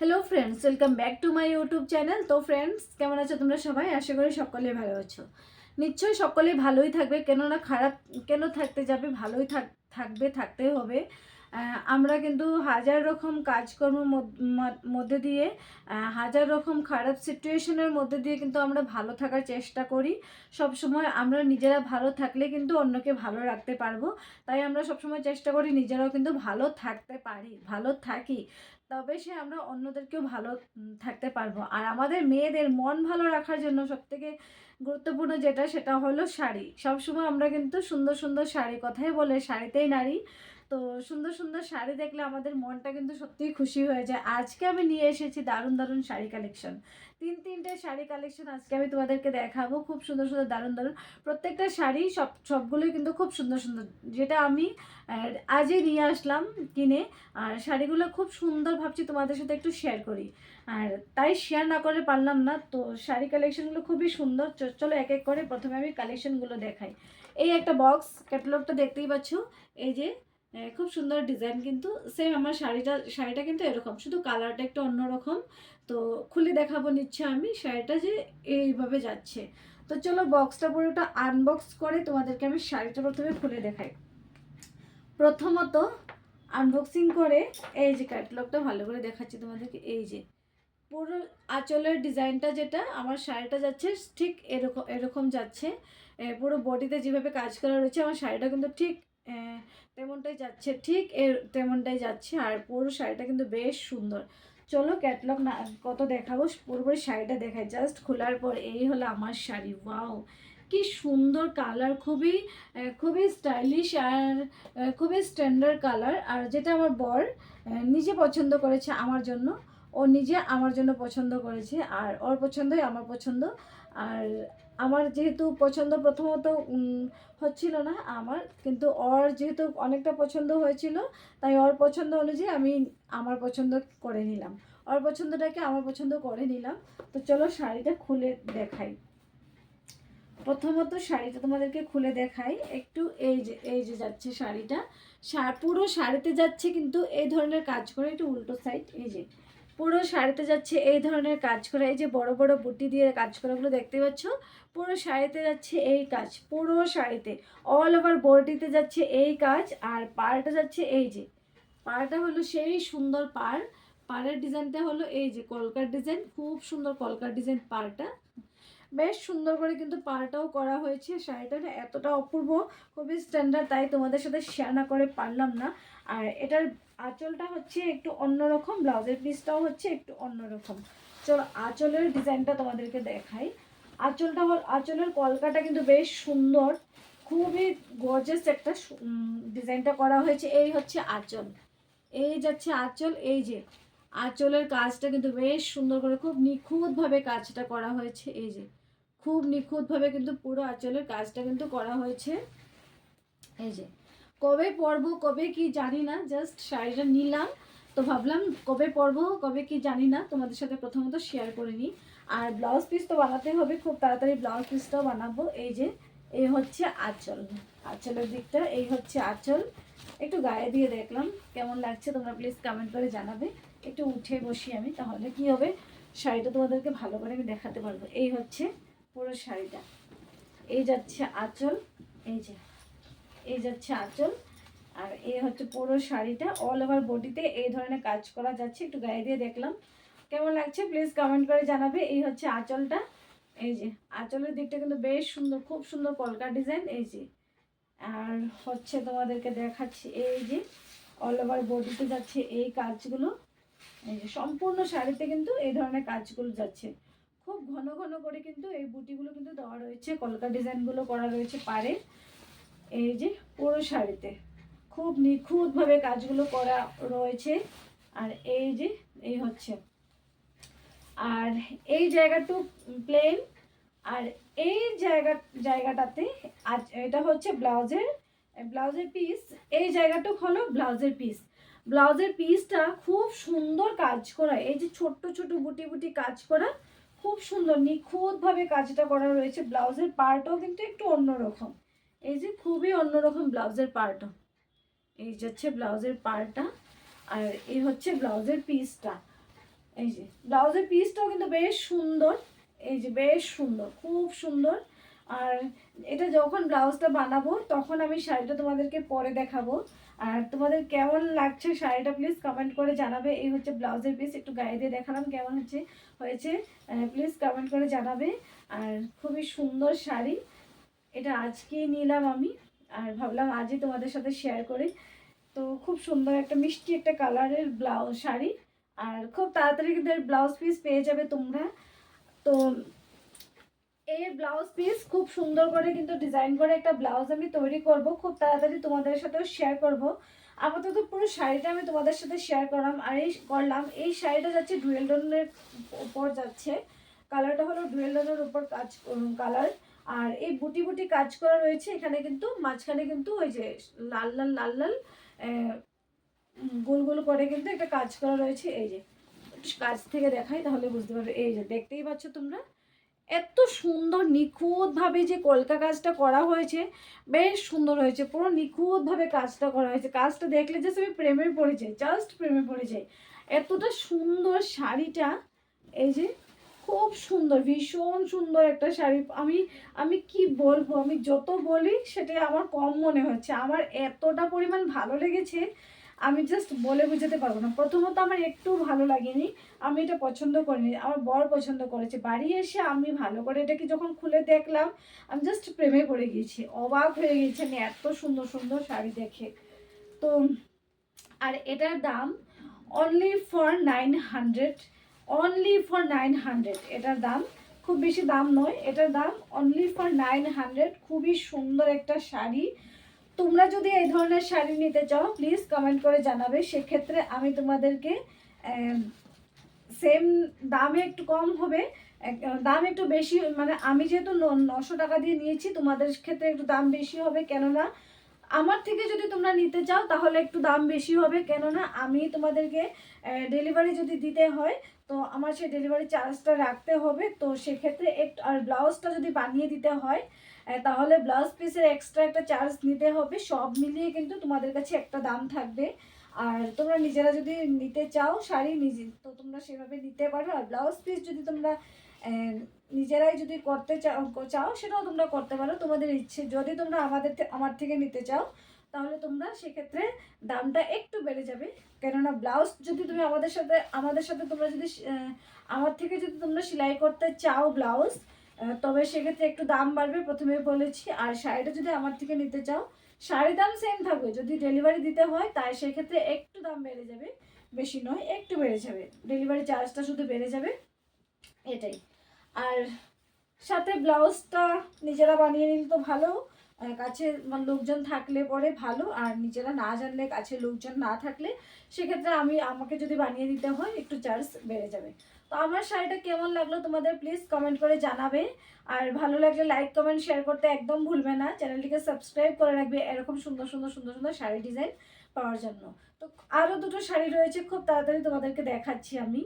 Hello friends, welcome back to my YouTube channel. তো friends, কেমন আছো তোমরা সবাই? আশা করি সকলেই ভালো আছো। নিশ্চয়ই সকলেই ভালোই থাকবে, কেননা খারাপ কেন থাকতে যাবে, ভালোই থাকবে, থাকতেই হবে। আমরা কিন্তু হাজার রকম কাজকর্মের মধ্যে দিয়ে, হাজার রকম খারাপ সিচুয়েশনের মধ্যে দিয়ে কিন্তু আমরা ভালো থাকার চেষ্টা করি। সব সময় আমরা নিজেরা ভালো থাকলে কিন্তু অন্যকে ভালো রাখতে পারবো। তাই আমরা সবসময় চেষ্টা করি নিজেরাও কিন্তু ভালো থাকতে পারি, ভালো থাকি, তবে সে আমরা অন্যদেরকেও ভালো থাকতে পারবো। আর আমাদের মেয়েদের মন ভালো রাখার জন্য সবথেকে গুরুত্বপূর্ণ যেটা, সেটা হলো শাড়ি। সবসময় আমরা কিন্তু সুন্দর সুন্দর শাড়ি, কথাই বলে শাড়িতেই নারী। তো সুন্দর সুন্দর শাড়ি দেখলে আমাদের মনটা কিন্তু সত্যিই খুশি হয়ে যায়। আজকে আমি নিয়ে এসেছি দারুণ দারুণ শাড়ি কালেকশন। তিনটে শাড়ি কালেকশন আজকে আমি তোমাদেরকে দেখাবো। খুব সুন্দর সুন্দর দারুণ দারুণ প্রত্যেকটা শাড়ি, সবগুলোই কিন্তু খুব সুন্দর সুন্দর, যেটা আমি আজই নিয়ে আসলাম কিনে। আর শাড়িগুলো খুব সুন্দর ভাবছি তোমাদের সাথে একটু শেয়ার করি, আর তাই শেয়ার না করে পারলাম না। তো শাড়ি কালেকশনগুলো খুবই সুন্দর। চলো এক এক করে প্রথমে আমি কালেকশনগুলো দেখাই। এই একটা বক্স ক্যাটালগটা দেখতেই পাচ্ছ। এই যে খুব সুন্দর ডিজাইন, কিন্তু সেম আমার শাড়িটা কিন্তু এরকম, শুধু কালারটা একটু অন্যরকম। তো খুলে দেখাবো নিচ্ছে আমি শাড়িটা যে এইভাবে যাচ্ছে। তো চলো বক্সটা পুরোটা আনবক্স করে তোমাদেরকে আমি শাড়িটা প্রথমে খুলে দেখাই। প্রথমত আনবক্সিং করে এই যে ক্যাটালগটা ভালো করে দেখাচ্ছি তোমাদেরকে। এই যে পুরো আঁচলের ডিজাইনটা, যেটা আমার শাড়িটা যাচ্ছে ঠিক এরকম এরকম যাচ্ছে। পুরো বডিতে যেভাবে কাজ করা রয়েছে আমার শাড়িটা কিন্তু ঠিক তেমনটাই যাচ্ছে, ঠিক তেমনটাই যাচ্ছে। আর পুরো শাড়িটা কিন্তু বেশ সুন্দর। চলো ক্যাটালগ না কত দেখাবো, পুরোপুরি শাড়িটা দেখাই। জাস্ট খোলার পর এই হলো আমার শাড়ি। ওয়াও, কি সুন্দর কালার, খুবই খুবই স্টাইলিশ আর খুবই স্ট্যান্ডার্ড কালার। আর যেটা আমার বর নিজে পছন্দ করেছে আমার জন্য, ও নিজে আমার জন্য পছন্দ করেছে, আর ওর পছন্দই আমার পছন্দ। আর আমার যেহেতু পছন্দ প্রথমত হচ্ছিল না আমার, কিন্তু ওর যেহেতু অনেকটা পছন্দ হয়েছিল, তাই ওর পছন্দ অনুযায়ী আমি আমার পছন্দ করে নিলাম, ওর পছন্দটাকে আমার পছন্দ করে নিলাম। তো চলো শাড়িটা খুলে দেখাই। প্রথমত শাড়িটা তোমাদেরকে খুলে দেখাই একটু। এই যে যাচ্ছে শাড়িটা, পুরো শাড়িতে যাচ্ছে কিন্তু এই ধরনের কাজ করে, একটু উল্টো সাইড। এই যে পুরো শাড়িতে যাচ্ছে এই ধরনের কাজ করে, এই যে বড় বড় বুটি দিয়ে কাজ করাগুলো দেখতে পাচ্ছ। পুরো শাড়িতে যাচ্ছে এই কাজ, পুরো শাড়িতে অল ওভার বডিতে যাচ্ছে এই কাজ। আর পাড়টা যাচ্ছে এই যে, পাড়টা হলো সেই সুন্দর পাড়। পাড়ের ডিজাইনটা হলো এই যে কলকার ডিজাইন, খুব সুন্দর কলকার ডিজাইন পাড়টা। বেশ সুন্দর করে কিন্তু পাড়টাও করা হয়েছে। শাড়িটা এতটা অপূর্ব, খুবই স্ট্যান্ডার্ড, তাই তোমাদের সাথে শেয়ার না করে পারলাম না। আর এটার আঁচলটা হচ্ছে একটু অন্যরকম, ব্লাউজের পিসটাও হচ্ছে একটু অন্যরকম। চলো আঁচলের ডিজাইনটা তোমাদেরকে দেখাই। আঁচলের কলকাটা কিন্তু বেশ সুন্দর, খুবই গর্জাস একটা ডিজাইনটা করা হয়েছে। এই হচ্ছে আঁচল, এই যাচ্ছে আঁচল। এই যে আঁচলের কাজটা কিন্তু বেশ সুন্দর করে, খুব নিখুঁতভাবে কাজটা করা হয়েছে। এই যে খুব নিখুঁতভাবে কিন্তু পুরো আঁচলের কাজটা কিন্তু করা হয়েছে। এই যে কবে পরবো কবে কি জানি না, জাস্ট শাড়িটা নিলাম, তো ভাবলাম কবে পরবো কবে কি জানি না, তোমাদের সাথে প্রথমত শেয়ার করে নিই। আর ব্লাউজ পিস তো বানাতে হবে, খুব তাড়াতাড়ি ব্লাউজ পিসটাও বানাবো। এই যে এই হচ্ছে আঁচল, আঁচলের দিকটা এই হচ্ছে আঁচল। একটু গায়ে দিয়ে দেখলাম কেমন লাগছে, তোমরা প্লিজ কমেন্ট করে জানাবে। একটু উঠে বসি আমি, তাহলে কি হবে শাড়িটা তোমাদেরকে ভালো করে আমি দেখাতে পারবো। এই হচ্ছে পুরো শাড়িটা, এই যাচ্ছে আঁচল। এই যে এই যাচ্ছে আঁচল, আর এই হচ্ছে পুরো শাড়িটা। অল ওভার বডিতে এই ধরনের কাজ করা যাচ্ছে। একটু গায়ে দিয়ে দেখলাম কেমন লাগছে, প্লিজ কমেন্ট করে জানাবে। এই হচ্ছে আঁচলটা। এই যে আঁচলের দিকটা কিন্তু বেশ সুন্দর, খুব সুন্দর কলকা ডিজাইন। এই যে আর হচ্ছে তোমাদেরকে দেখাচ্ছি, এই যে অল ওভার বডিতে যাচ্ছে এই কাজগুলো। এই যে সম্পূর্ণ শাড়িতে কিন্তু এই ধরনের কাজগুলো যাচ্ছে। খুব ঘন ঘন করে কিন্তু এই বুটিগুলো কিন্তু দেওয়া রয়েছে, কলকা ডিজাইনগুলো করা রয়েছে পাড়ে। এই যে পুরো শাড়িতে খুব নিখুঁতভাবে কাজগুলো করা রয়েছে। আর এই যে এই হচ্ছে, আর এই জায়গাটু প্লেন। আর এই জায়গাটাতে আজ এটা হচ্ছে ব্লাউজের পিস। এই জায়গাটুক হলো ব্লাউজের পিস। ব্লাউজের পিসটা খুব সুন্দর কাজ করা, এই যে ছোট্ট ছোট বুটি বুটি কাজ করা, খুব সুন্দর নিখুঁতভাবে কাজটা করা রয়েছে। ব্লাউজের পার্টও কিন্তু একটু অন্যরকম, এই যে খুবই অন্যরকম ব্লাউজের পার্টও। এই যাচ্ছে ব্লাউজের পার্টটা, আর এই হচ্ছে ব্লাউজের পিসটা। এই যে ব্লাউজের পিসটাও কিন্তু বেশ সুন্দর, এই যে বেশ সুন্দর, খুব সুন্দর। আর এটা যখন ব্লাউজটা বানাবো তখন আমি শাড়িটা তোমাদেরকে পরে দেখাবো। আর তোমাদের কেমন লাগছে শাড়িটা প্লিজ কমেন্ট করে জানাবে। এই হচ্ছে ব্লাউজের পিস, একটু গায়ে দিয়ে দেখালাম কেমন হয়েছে প্লিজ কমেন্ট করে জানাবে। আর খুবই সুন্দর শাড়ি, এটা আজকেই নিলাম আমি, আর ভাবলাম আজই তোমাদের সাথে শেয়ার করি। তো খুব সুন্দর একটা মিষ্টি একটা কালারের ব্লাউজ শাড়ি, আর খুব তাড়াতাড়ি কিন্তু এর ব্লাউজ পিস পেয়ে যাবে তোমরা। তো এই ব্লাউজ পিস খুব সুন্দর করে কিন্তু ডিজাইন করে একটা ব্লাউজ আমি তৈরি করব, খুব তাড়াতাড়ি তোমাদের সাথেও শেয়ার করব। আপাতত পুরো শাড়িটা আমি তোমাদের সাথে শেয়ার করলাম। আর এই শাড়িটা যাচ্ছে ডুয়েল টোনের উপর যাচ্ছে, কালারটা হলো ডুয়েল টোনের উপর কালার। আর এই বুটি বুটি কাজ করা রয়েছে এখানে, কিন্তু মাঝখানে কিন্তু ওই যে লাল লাল লাল লাল গোল গোল করে কিন্তু একটা কাজ করা রয়েছে। এই যে কাছ থেকে দেখাই তাহলে বুঝতে পারবে, এই যে দেখতেই পাচ্ছ তোমরা, এত সুন্দর নিখুঁতভাবে যে কলকা কাজটা করা হয়েছে, বেশ সুন্দর হয়েছে, পুরো নিখুঁতভাবে কাজটা করা হয়েছে। কাজটা দেখলে জাস্ট আমি প্রেমে পড়ে যাই, জাস্ট প্রেমে পড়ে যাই, এতটা সুন্দর শাড়িটা। এই যে খুব সুন্দর, ভীষণ সুন্দর একটা শাড়ি। আমি কি বলবো, আমি যত বলি সেটাই আমার কম মনে হচ্ছে, আমার এতটা পরিমাণ ভালো লেগেছে আমি জাস্ট বলে বোঝাতে পারবো না। প্রথমত আমার একটু ভালো লাগেনি, আমি এটা পছন্দ করিনি, আমার বর পছন্দ করেছে। বাড়ি এসে আমি ভালো করে এটাকে যখন খুলে দেখলাম, আমি জাস্ট প্রেমে পড়ে গিয়েছি, অবাক হয়ে গেছি আমি এত সুন্দর সুন্দর শাড়ি দেখে। তো আর এটার দাম অনলি ফর 900, অনলি ফর 900 এটার দাম, খুব বেশি দাম নয়, এটার দাম অনলি ফর 900। খুবই সুন্দর একটা শাড়ি। তোমরা যদি এই ধরনের শাড়ি নিতে চাও প্লিজ কমেন্ট করে জানাবে, সেক্ষেত্রে আমি তোমাদেরকে সেম দামে একটু কম হবে, দাম একটু বেশি, মানে আমি যেহেতু 900 টাকা দিয়ে নিয়েছি, তোমাদের ক্ষেত্রে একটু দাম বেশি হবে। কেননা আমার থেকে যদি তোমরা নিতে চাও তাহলে একটু দাম বেশি হবে, কেননা আমি তোমাদেরকে ডেলিভারি যদি দিতে হয় তো আমার সেই ডেলিভারি চার্জটা রাখতে হবে। তো সেক্ষেত্রে একটু, আর ব্লাউজটা যদি বানিয়ে দিতে হয় তাহলে ব্লাউজ পিসের এক্সট্রা একটা চার্জ নিতে হবে। সব মিলিয়ে কিন্তু তোমাদের কাছে একটা দাম থাকবে। আর তোমরা নিজেরা যদি নিতে চাও শাড়ি নিজে, তো তোমরা সেভাবে নিতে পারো। আর ব্লাউজ পিস যদি তোমরা নিজেরাই যদি করতে চাও সেটাও তোমরা করতে পারো, তোমাদের ইচ্ছে। যদি তোমরা আমার থেকে নিতে চাও তাহলে তোমরা সেক্ষেত্রে দামটা একটু বেড়ে যাবে, কেননা ব্লাউজ যদি তুমি আমাদের সাথে তোমরা যদি আমার থেকে যদি তোমরা সেলাই করতে চাও ব্লাউজ, তবে সেক্ষেত্রে একটু দাম বাড়বে, প্রথমে বলেছি। আর শাড়িটা যদি আমার থেকে নিতে চাও শাড়ির দাম সেম থাকবে, যদি ডেলিভারি দিতে হয় তাই সেক্ষেত্রে একটু দাম বেড়ে যাবে, বেশি নয় একটু বেড়ে যাবে, ডেলিভারি চার্জটা শুধু বেড়ে যাবে, এটাই। আর সাথে ব্লাউজটা নিজেরা বানিয়ে নিলে তো ভালো, কাছে লোকজন থাকলে পরে ভালো, আর নিজেরা না জানলে, কাছে লোকজন না থাকলে সেক্ষেত্রে আমাকে যদি বানিয়ে দিতে হয় একটু চার্জ বেড়ে যাবে। তো আমার শাড়িটা কেমন লাগলো তোমাদের প্লিজ কমেন্ট করে জানাবে। আর ভালো লাগলে লাইক কমেন্ট শেয়ার করতে একদম ভুলবে না, চ্যানেলটিকে সাবস্ক্রাইব করে রাখবে এরকম সুন্দর সুন্দর সুন্দর সুন্দর শাড়ি ডিজাইন পাওয়ার জন্য। তো আরও দুটো শাড়ি রয়েছে, খুব তাড়াতাড়ি তোমাদেরকে দেখাচ্ছি আমি।